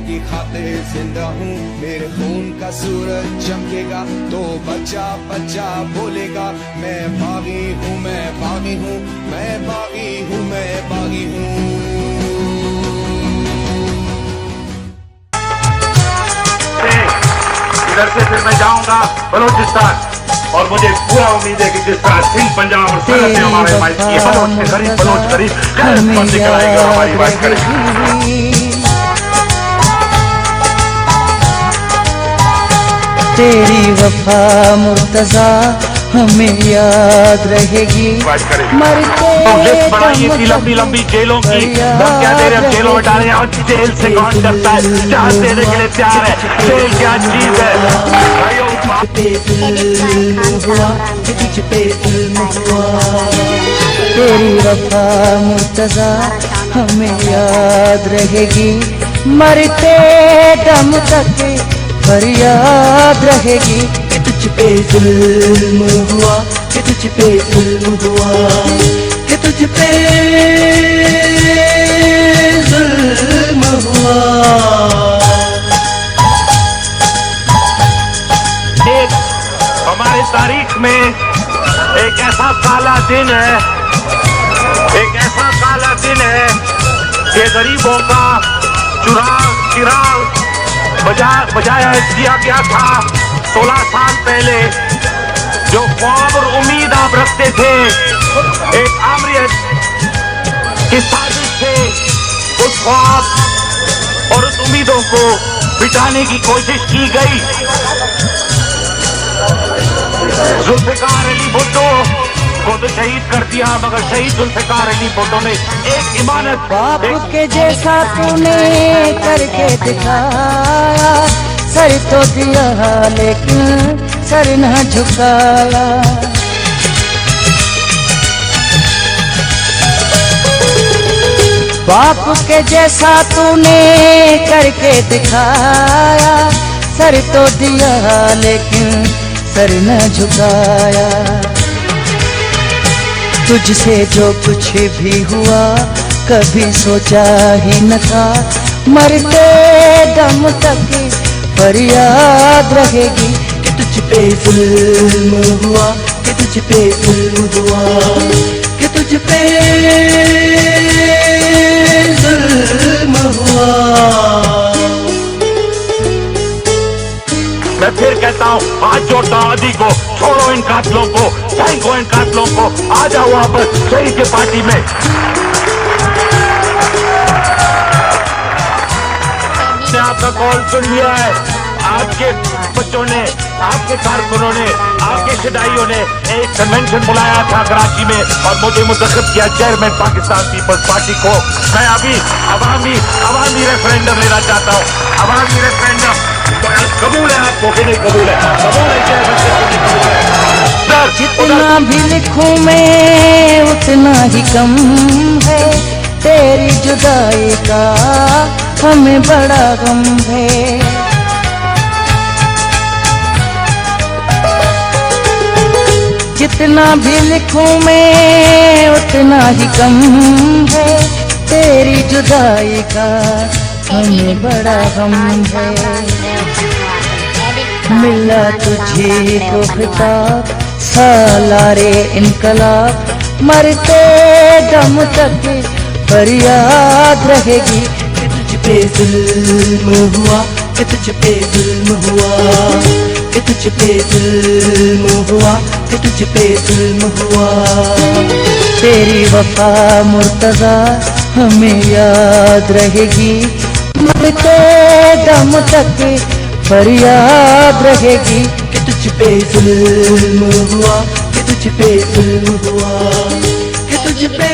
की खातिर जिंदा हूँ। मेरे खून का सूरज चमकेगा तो बच्चा बच्चा बोलेगा, मैं बागी हूँ, मैं बागी हूँ, मैं बागी हूँ, मैं बागी हूँ। इधर से फिर मैं जाऊंगा बलूचिस्तान, और मुझे पूरा उम्मीद है कि जिस तरह सिंध पंजाब और सरहद में हमारे भाई की बलोच के गरीब निकल आएगा हमारी बात करेगी। तेरी वफा मुर्तजा हमें याद रहेगी। मरते इतनी लंबी लंबी जेलों की धमकियां दे रहे, जेलों में डाले, और जेल से कौन डरता है? जान देने के लिए तैयार है। जेल क्या चीज है? तेरी वफा मुर्तजा हमें याद रहेगी। मरते दम तक फरियाद रहेगी कि तुझ पे जुल्म हुआ, कि तुझ पे जुल्म हुआ, कि तुझ पे जुल्म हुआ। एक हमारी तारीख में एक ऐसा काला दिन है, एक ऐसा काला दिन है कि गरीबों का चिराग बजाया दिया गया था 16 साल पहले। जो ख्वाब और उम्मीद आप रखते थे, एक आमरीत की साजिश से उस ख्वाब और उस उम्मीदों को बिठाने की कोशिश की गई। जुल्फिकार अली भुट्टो को तो शहीद कर दिया, मगर शहीद जुल्फिकार अली भुट्टो ने एक इमानत बाप के जैसा तूने करके दिखाया, सर तो दिया लेकिन सर न झुकाया। बाप के जैसा तूने करके दिखाया, सर तो दिया लेकिन सर न झुकाया। तुझसे जो कुछ भी हुआ कभी सोचा ही न था, मरते दम तक फरियाद रहेगी कि तुझ पे जुल्म हुआ, कि तुझ पे जुल्म हुआ, कि तुझ पे जुल्म हुआ। मैं फिर कहता हूँ, हाथ जोड़ता हूँ आदि को, छोड़ो इन कातलों को, फेंको इन कातलों को, आ जाओ वापस शहीद के पार्टी में। आपका कॉल सुन लिया है, आपके बच्चों ने, आपके कारकुनों ने, आपके शदाइयों ने एक कन्वेंशन बुलाया था कराची में, और मुझे मुंतखब किया चेयरमैन पाकिस्तान पीपल्स पार्टी को। मैं अभी अवामी रेफरेंडम लेना चाहता हूँ। अवामी रेफरेंडम कबूल है आपको कि नहीं? कबूल है, कबूल है। जितना भी लिखूं मैं उतना ही कम है, तेरी जुदाई का हमें बड़ा गम है। जितना भी लिखूं मैं उतना ही कम है, तेरी जुदाई का हमें बड़ा गम है। मिला तुझे को खिताब सालारे इनकलाब, मरते दम तक फरियाद रहेगी कि तुझ पे जुल्म हुआ, कि तुझ पे जुल्म हुआ, कि तुझ पे जुल्म हुआ, कि तुझ पे जुल्म हुआ। तेरी वफा मुर्तजा हमें याद रहेगी, मरते दम तक फरियाद रहेगी कि तुझ पे जुल्म हुआ, कि तुझ पे जुल्म हुआ, कि तुझ पे